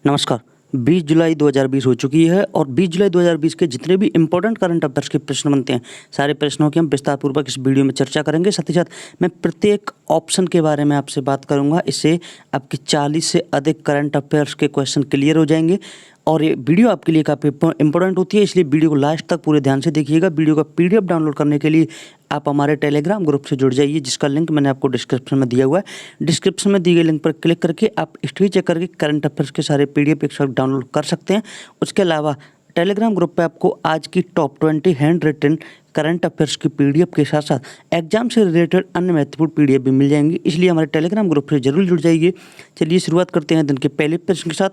नमस्कार। 20 जुलाई 2020 हो चुकी है और 20 जुलाई 2020 के जितने भी इम्पोर्टेंट करंट अफेयर्स के प्रश्न बनते हैं, सारे प्रश्नों की हम विस्तारपूर्वक इस वीडियो में चर्चा करेंगे। साथ ही साथ मैं प्रत्येक ऑप्शन के बारे में आपसे बात करूंगा। इससे आपके 40 से अधिक करंट अफेयर्स के क्वेश्चन क्लियर हो जाएंगे और ये वीडियो आपके लिए काफ़ी इंपॉर्टेंट होती है, इसलिए वीडियो को लास्ट तक पूरे ध्यान से देखिएगा। वीडियो का पीडीएफ डाउनलोड करने के लिए आप हमारे टेलीग्राम ग्रुप से जुड़ जाइए, जिसका लिंक मैंने आपको डिस्क्रिप्शन में दिया हुआ है। डिस्क्रिप्शन में दिए गए लिंक पर क्लिक करके आप हिस्ट्री चेक करके करंट अफेयर्स के सारे पीडीएफ एक साथ डाउनलोड कर सकते हैं। उसके अलावा टेलीग्राम ग्रुप पे आपको आज की top 20 handwritten current affairs की पीडीएफ के साथ साथ एग्जाम से रिलेटेड अन्य महत्वपूर्ण पीडीएफ भी मिल जाएंगी, इसलिए हमारे टेलीग्राम ग्रुप से जरूर जुड़ जाइए। चलिए शुरुआत करते हैं दिन के पहले प्रश्न के साथ।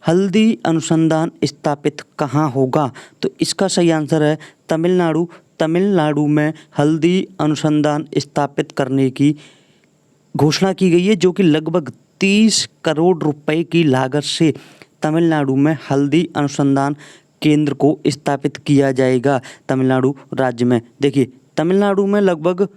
हल्दी अनुसंधान स्थापित कहाँ होगा? तो इसका सही आंसर है तमिलनाडु। तमिलनाडु में हल्दी अनुसंधान स्थापित करने की घोषणा की गई है, जो कि लगभग 30 करोड़ रुपए की लागत से तमिलनाडु में हल्दी अनुसंधान केंद्र को स्थापित किया जाएगा। तमिलनाडु राज्य में देखिए, तमिलनाडु में लगभग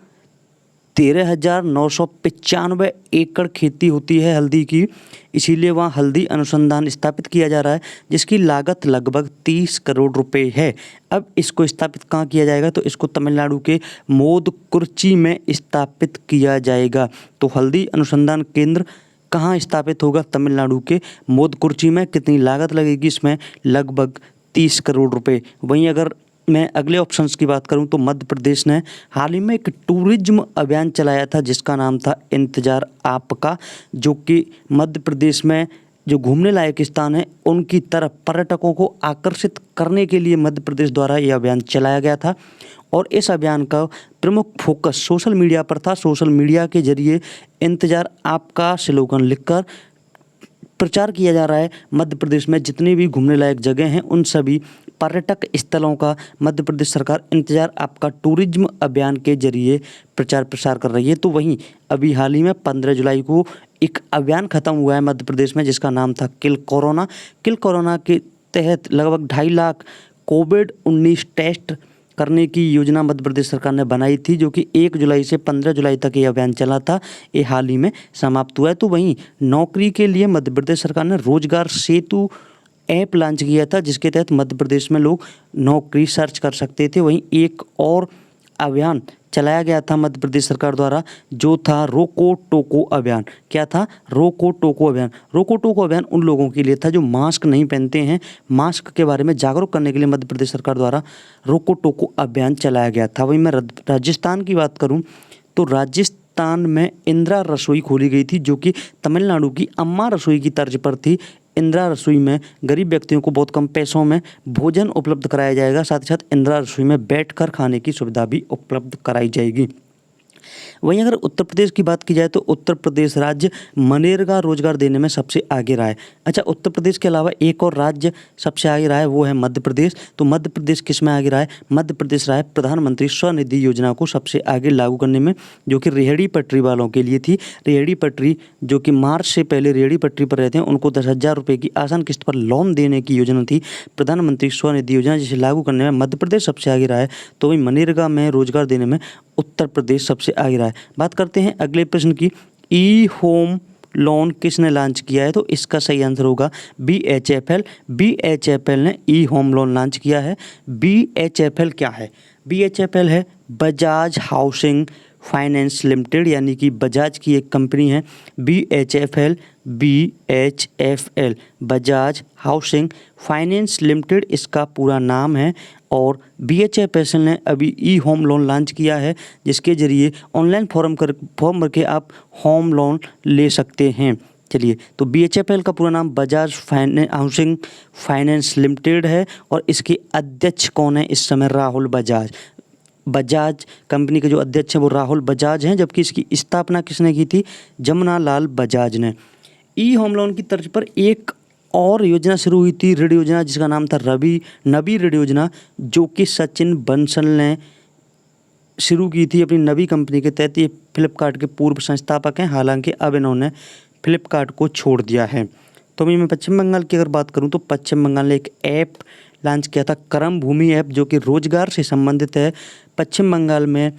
13,995 एकड़ खेती होती है हल्दी की, इसीलिए वहाँ हल्दी अनुसंधान स्थापित किया जा रहा है, जिसकी लागत लगभग 30 करोड़ रुपए है। अब इसको स्थापित कहाँ किया जाएगा? तो इसको तमिलनाडु के मोदकुर्ची में स्थापित किया जाएगा। तो हल्दी अनुसंधान केंद्र कहाँ स्थापित होगा? तमिलनाडु के मोदकुर्ची में। कितनी लागत लगेगी इसमें? लगभग 30 करोड़ रुपए। वहीं अगर मैं अगले ऑप्शंस की बात करूं तो मध्य प्रदेश ने हाल ही में एक टूरिज्म अभियान चलाया था, जिसका नाम था इंतजार आपका, जो कि मध्य प्रदेश में जो घूमने लायक स्थान है उनकी तरफ पर्यटकों को आकर्षित करने के लिए मध्य प्रदेश द्वारा यह अभियान चलाया गया था। और इस अभियान का प्रमुख फोकस सोशल मीडिया पर था। सोशल मीडिया के जरिए इंतजार आपका स्लोगन लिखकर प्रचार किया जा रहा है। मध्य प्रदेश में जितनी भी घूमने लायक जगह हैं उन सभी पर्यटक स्थलों का मध्य प्रदेश सरकार इंतजार आपका टूरिज्म अभियान के जरिए प्रचार प्रसार कर रही है। तो वहीं अभी हाल ही में 15 जुलाई को एक अभियान खत्म हुआ है मध्य प्रदेश में, जिसका नाम था किल कोरोना। किल कोरोना के तहत लगभग 2.5 लाख कोविड-19 टेस्ट करने की योजना मध्य प्रदेश सरकार ने बनाई थी, जो कि 1 जुलाई से 15 जुलाई तक ये अभियान चला था। ये हाल ही में समाप्त हुआ है। तो वहीं नौकरी के लिए मध्य प्रदेश सरकार ने रोजगार सेतु ऐप लॉन्च किया था, जिसके तहत मध्य प्रदेश में लोग नौकरी सर्च कर सकते थे। वहीं एक और अभियान चलाया गया था मध्य प्रदेश सरकार द्वारा, जो था रोको टोको अभियान। क्या था? रोको टोको अभियान। रोको टोको अभियान उन लोगों के लिए था जो मास्क नहीं पहनते हैं। मास्क के बारे में जागरूक करने के लिए मध्य प्रदेश सरकार द्वारा रोको टोको अभियान चलाया गया था। वहीं मैं राजस्थान की बात करूं तो राजस्थान में इंदिरा रसोई खोली गई थी, जो कि तमिलनाडु की अम्मा रसोई की तर्ज पर थी। इंदिरा रसोई में गरीब व्यक्तियों को बहुत कम पैसों में भोजन उपलब्ध कराया जाएगा। साथ ही साथ इंदिरा रसोई में बैठकर खाने की सुविधा भी उपलब्ध कराई जाएगी। वहीं अगर उत्तर प्रदेश की बात की जाए तो उत्तर प्रदेश राज्य मनरेगा रोजगार देने में सबसे आगे रहा है। अच्छा, उत्तर प्रदेश के अलावा एक और राज्य सबसे आगे रहा है, वो है मध्य प्रदेश। तो मध्य प्रदेश किस में आगे रहा है? मध्य प्रदेश रहा है प्रधानमंत्री स्वनिधि योजना को सबसे आगे लागू करने में, जो कि रेहड़ी पटरी वालों के लिए थी। रेहड़ी पटरी जो कि मार्च से पहले रेहड़ी पटरी पर रहते हैं, उनको 10,000 रुपये की आसान किस्त पर लोन देने की योजना थी प्रधानमंत्री स्वनिधि योजना, जिसे लागू करने में मध्य प्रदेश सबसे आगे रहा है। तो वही मनरेगा में रोजगार देने में उत्तर प्रदेश सबसे आगे रहा है। बात करते हैं अगले प्रश्न की। ई होम लोन किसने लॉन्च किया है? तो इसका सही आंसर होगा BHFL। BHFL ने ई होम लोन लॉन्च किया है। BHFL क्या है? BHFL है बजाज हाउसिंग फाइनेंस लिमिटेड, यानी कि बजाज की एक कंपनी है BHFL। BHFL Bajaj housing finance limited इसका पूरा नाम है। और BHFL ने अभी ई होम लोन लॉन्च किया है, जिसके जरिए ऑनलाइन फॉर्म भर के आप होम लोन ले सकते हैं। चलिए, तो BHFL का पूरा नाम बजाज हाउसिंग फाइनेंस लिमिटेड है और इसके अध्यक्ष कौन है इस समय? राहुल बजाज। बजाज कंपनी के जो अध्यक्ष हैं वो राहुल बजाज हैं, जबकि इसकी स्थापना किसने की थी? जमुना लाल बजाज ने। ई होम लोन की तर्ज पर एक और योजना शुरू हुई थी, ऋण योजना, जिसका नाम था नबी ऋण योजना, जो कि सचिन बंसल ने शुरू की थी अपनी नबी कंपनी के तहत। ये फ्लिपकार्ट के पूर्व संस्थापक हैं, हालांकि अब इन्होंने फ्लिपकार्ट को छोड़ दिया है। तो मैं पश्चिम बंगाल की अगर बात करूं तो पश्चिम बंगाल ने एक ऐप लॉन्च किया था, करम भूमि ऐप, जो कि रोजगार से संबंधित है। पश्चिम बंगाल में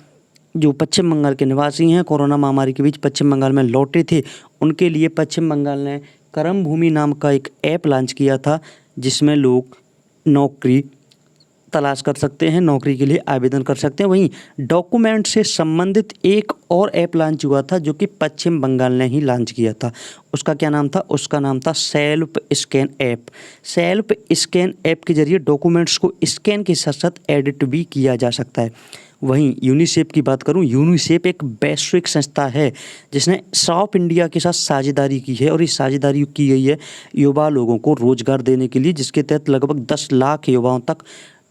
जो पश्चिम बंगाल के निवासी हैं कोरोना महामारी के बीच पश्चिम बंगाल में लौटे थे, उनके लिए पश्चिम बंगाल ने कर्मभूमि नाम का एक ऐप लॉन्च किया था, जिसमें लोग नौकरी तलाश कर सकते हैं, नौकरी के लिए आवेदन कर सकते हैं। वहीं डॉक्यूमेंट से संबंधित एक और ऐप लॉन्च हुआ था, जो कि पश्चिम बंगाल ने ही लॉन्च किया था। उसका क्या नाम था? उसका नाम था self scan app. Self scan app के जरिए डॉक्यूमेंट्स को स्कैन के साथ साथ एडिट भी किया जा सकता है। वहीं यूनिसेफ की बात करूं, यूनिसेफ एक वैश्विक संस्था है जिसने सॉफ इंडिया के साथ साझेदारी की है, और इस साझेदारी की गई है युवा लोगों को रोजगार देने के लिए, जिसके तहत लगभग 10 लाख युवाओं तक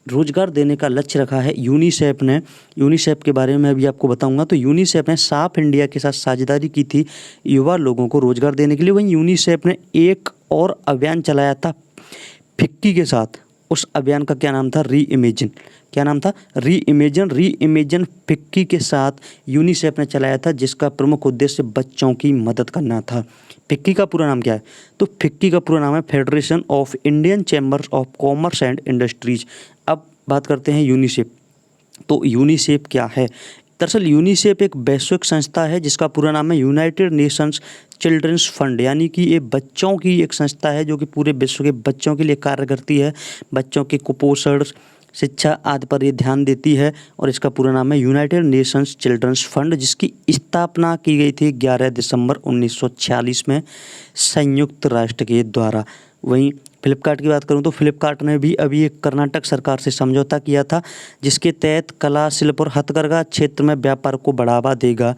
रोजगार देने का लक्ष्य रखा है यूनिसेफ ने। यूनिसेफ के बारे में अभी आपको बताऊंगा। तो यूनिसेफ ने साफ इंडिया के साथ साझेदारी की थी युवा लोगों को रोजगार देने के लिए। वहीं यूनिसेफ ने एक और अभियान चलाया था फिक्की के साथ। उस अभियान का क्या नाम था? री इमेजिन। क्या नाम था? री इमेजिन फिक्की के साथ यूनिसेफ ने चलाया था, जिसका प्रमुख उद्देश्य बच्चों की मदद करना था। फिक्की का पूरा नाम क्या है? तो फिक्की का पूरा नाम है federation of Indian chambers of commerce and industries. अब बात करते हैं यूनिसेफ। तो यूनिसेफ क्या है? दरअसल यूनिसेफ एक वैश्विक संस्था है जिसका पूरा नाम है यूनाइटेड नेशंस चिल्ड्रंस फंड, यानी कि ये बच्चों की एक संस्था है जो कि पूरे विश्व के बच्चों के लिए कार्य करती है। बच्चों के कुपोषण, शिक्षा आदि पर ये ध्यान देती है, और इसका पूरा नाम है यूनाइटेड नेशंस चिल्ड्रंस फंड, जिसकी स्थापना की गई थी 11 दिसंबर 1946 में संयुक्त राष्ट्र के द्वारा। वहीं फ्लिपकार्ट की बात करूं तो फ्लिपकार्ट ने भी अभी एक कर्नाटक सरकार से समझौता किया था, जिसके तहत कला, शिल्प और हथकरघा क्षेत्र में व्यापार को बढ़ावा देगा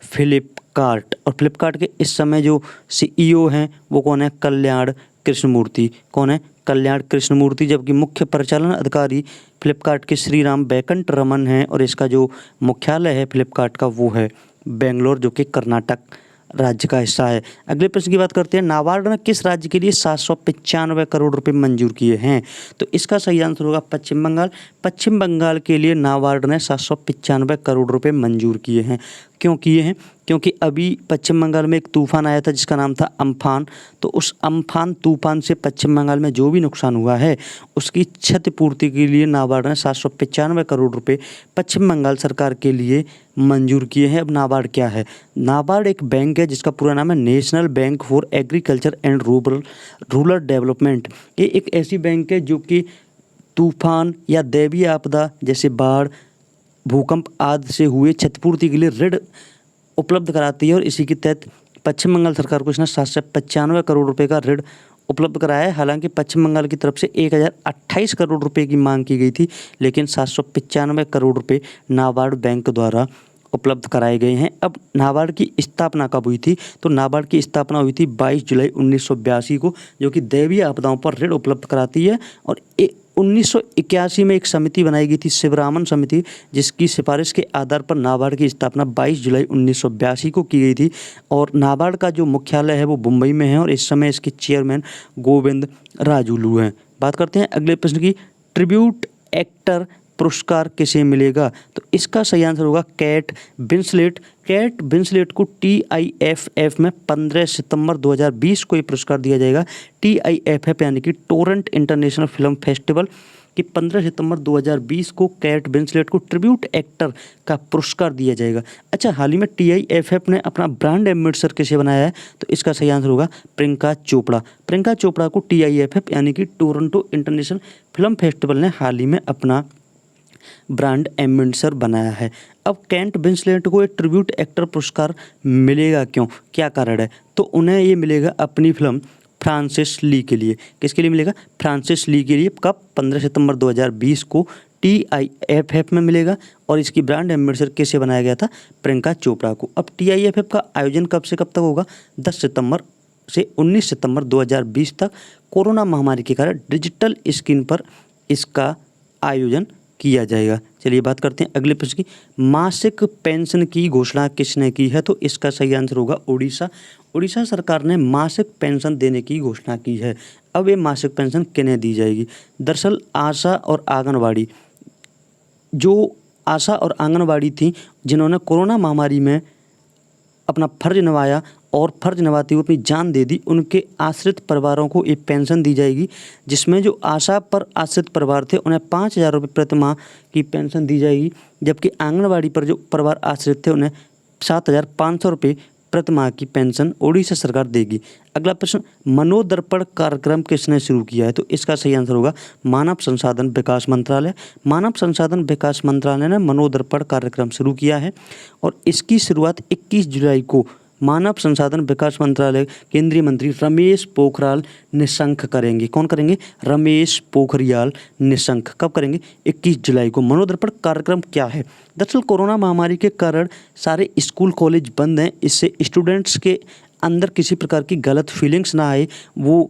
फ्लिपकार्ट। और फ्लिपकार्ट के इस समय जो CEO हैं वो कौन है? कल्याण कृष्णमूर्ति। कौन है? कल्याण कृष्णमूर्ति। जबकि मुख्य परिचालन अधिकारी फ्लिपकार्ट के श्रीराम वेंकट रमन हैं, और इसका जो मुख्यालय है फ्लिपकार्ट का वो है बेंगलोर, जो कि कर्नाटक राज्य का हिस्सा है। अगले प्रश्न की बात करते हैं। नाबार्ड ने किस राज्य के लिए 795 करोड़ रुपए मंजूर किए हैं? तो इसका सही आंसर होगा पश्चिम बंगाल। पश्चिम बंगाल के लिए नाबार्ड ने 795 करोड़ रुपए मंजूर किए हैं। क्यों किए हैं? क्योंकि अभी पश्चिम बंगाल में एक तूफान आया था जिसका नाम था अम्फान। तो उस अम्फान तूफान से पश्चिम बंगाल में जो भी नुकसान हुआ है उसकी क्षतिपूर्ति के लिए नाबार्ड ने 795 करोड़ रुपए पश्चिम बंगाल सरकार के लिए मंजूर किए हैं। अब नाबार्ड क्या है? नाबार्ड एक बैंक है जिसका पूरा नाम है national bank for agriculture and rural development. ये एक ऐसी बैंक है जो कि तूफान या दैवीय आपदा जैसे बाढ़, भूकंप आदि से हुए क्षतिपूर्ति के लिए ऋण उपलब्ध कराती है, और इसी के तहत पश्चिम बंगाल सरकार को इसने 795 करोड़ रुपए का ऋण उपलब्ध कराया है। हालांकि पश्चिम बंगाल की तरफ से 1028 करोड़ रुपए की मांग की गई थी, लेकिन 795 करोड़ रुपए नाबार्ड बैंक द्वारा उपलब्ध कराए गए हैं। अब नाबार्ड की स्थापना कब हुई थी? तो नाबार्ड की स्थापना हुई थी 22 जुलाई 1982 को, जो कि दैवीय आपदाओं पर ऋण उपलब्ध कराती है। और 1981 में एक समिति बनाई गई थी, शिवरामन समिति, जिसकी सिफारिश के आधार पर नाबार्ड की स्थापना 22 जुलाई 1982 को की गई थी। और नाबार्ड का जो मुख्यालय है वो मुंबई में है, और इस समय इसके चेयरमैन गोविंद राजूलू हैं। बात करते हैं अगले प्रश्न की। ट्रिब्यूट एक्टर पुरस्कार किसे मिलेगा? तो इसका सही आंसर होगा कैट विंसलेट। कैट विंसलेट को TIFF में 15 सितंबर 2020 को ये पुरस्कार दिया जाएगा। TIFF यानी कि टोरंट इंटरनेशनल फिल्म फेस्टिवल कि 15 सितंबर 2020 को कैट विंसलेट को ट्रिब्यूट एक्टर का पुरस्कार दिया जाएगा। अच्छा, हाल ही में TIFF ने अपना ब्रांड एम्बेसडर किसे बनाया है? तो इसका सही आंसर होगा प्रियंका चोपड़ा। प्रियंका चोपड़ा को TIFF यानी कि टोरंटो इंटरनेशनल फिल्म फेस्टिवल ने हाल ही में अपना ब्रांड एम्बेसडर बनाया है। अब कैट विंसलेट को एक ट्रिब्यूट एक्टर पुरस्कार मिलेगा क्यों? क्या कारण है? तो उन्हें ये मिलेगा अपनी फिल्म फ्रांसिस ली के लिए। किसके लिए मिलेगा? फ्रांसिस ली के लिए। कब? 15 सितंबर 2020 को TIFF में मिलेगा, और इसकी ब्रांड एम्बेसडर किसे बनाया गया था? प्रियंका चोपड़ा को। अब TIFF का आयोजन कब से कब तक होगा? 10 सितंबर से 19 सितंबर 2020 तक। कोरोना महामारी के कारण डिजिटल स्क्रीन पर इसका आयोजन किया जाएगा। चलिए बात करते हैं अगले प्रश्न की। मासिक पेंशन की घोषणा किसने की है? तो इसका सही आंसर होगा उड़ीसा। उड़ीसा सरकार ने मासिक पेंशन देने की घोषणा की है। अब ये मासिक पेंशन किन्हें दी जाएगी? दरअसल आशा और आंगनवाड़ी, जो आशा और आंगनवाड़ी थी जिन्होंने कोरोना महामारी में अपना फर्ज निभाया और फर्ज निभाते हुए अपनी जान दे दी, उनके आश्रित परिवारों को एक पेंशन दी जाएगी, जिसमें जो आशा पर आश्रित परिवार थे उन्हें 5,000 रुपये प्रति माह की पेंशन दी जाएगी, जबकि आंगनवाड़ी पर जो परिवार आश्रित थे उन्हें 7,500 रुपये प्रतिमाह की पेंशन ओडिशा सरकार देगी। अगला प्रश्न, मनोदर्पण कार्यक्रम किसने शुरू किया है? तो इसका सही आंसर होगा मानव संसाधन विकास मंत्रालय। मानव संसाधन विकास मंत्रालय ने मनोदर्पण कार्यक्रम शुरू किया है और इसकी शुरुआत 21 जुलाई को मानव संसाधन विकास मंत्रालय केंद्रीय मंत्री रमेश पोखरियाल निशंक करेंगे। कौन करेंगे? रमेश पोखरियाल निशंक। कब करेंगे? 21 जुलाई को। मनोदर्पण कार्यक्रम क्या है? दरअसल कोरोना महामारी के कारण सारे स्कूल कॉलेज बंद हैं। इससे स्टूडेंट्स के अंदर किसी प्रकार की गलत फीलिंग्स ना आए, वो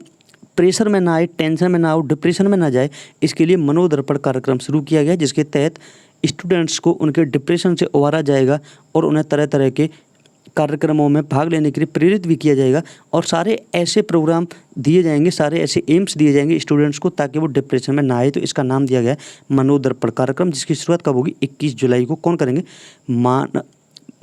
प्रेशर में ना आए, टेंशन में ना हो, डिप्रेशन में ना जाए, इसके लिए मनोदर्पण कार्यक्रम शुरू किया गया, जिसके तहत स्टूडेंट्स को उनके डिप्रेशन से उबारा जाएगा और उन्हें तरह तरह के कार्यक्रमों में भाग लेने के लिए प्रेरित भी किया जाएगा और सारे ऐसे प्रोग्राम दिए जाएंगे, सारे ऐसे एम्स दिए जाएंगे स्टूडेंट्स को ताकि वो डिप्रेशन में ना आए। तो इसका नाम दिया गया है मनोदर्पण कार्यक्रम, जिसकी शुरुआत कब होगी? 21 जुलाई को। कौन करेंगे?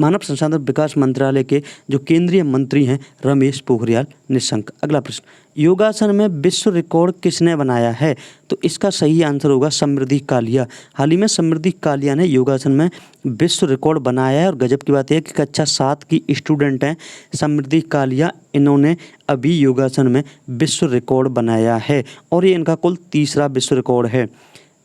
मानव संसाधन विकास मंत्रालय के जो केंद्रीय मंत्री हैं रमेश पोखरियाल निशंक। अगला प्रश्न, योगासन में विश्व रिकॉर्ड किसने बनाया है? तो इसका सही आंसर होगा समृद्धि कालिया। हाल ही में समृद्धि कालिया ने योगासन में विश्व रिकॉर्ड बनाया है और गजब की बात यह है कि कक्षा 7 की स्टूडेंट हैं समृद्धि कालिया। इन्होंने अभी योगासन में विश्व रिकॉर्ड बनाया है और ये इनका कुल तीसरा विश्व रिकॉर्ड है।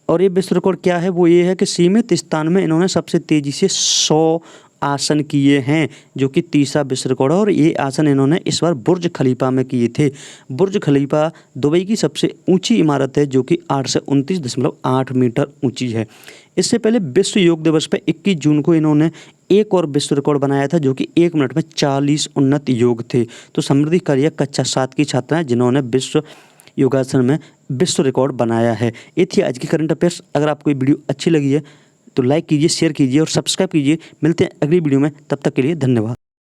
और ये विश्व रिकॉर्ड क्या है? वो ये है कि सीमित स्थान में इन्होंने सबसे तेज़ी से 100 आसन किए हैं, जो कि तीसरा विश्व रिकॉर्ड है। और ये आसन इन्होंने इस बार बुर्ज खलीफा में किए थे। बुर्ज खलीफा दुबई की सबसे ऊंची इमारत है, जो कि 829.8 मीटर ऊंची है। इससे पहले विश्व योग दिवस पर 21 जून को इन्होंने एक और विश्व रिकॉर्ड बनाया था, जो कि 1 मिनट में 40 उन्नत योग थे। तो समृद्धि कालिया कक्षा 7 की छात्रा हैं जिन्होंने विश्व योगासन में विश्व रिकॉर्ड बनाया है। ये थी आज की करंट अफेयर्स। अगर आपको ये वीडियो अच्छी लगी है तो लाइक कीजिए, शेयर कीजिए और सब्सक्राइब कीजिए। मिलते हैं अगली वीडियो में, तब तक के लिए धन्यवाद।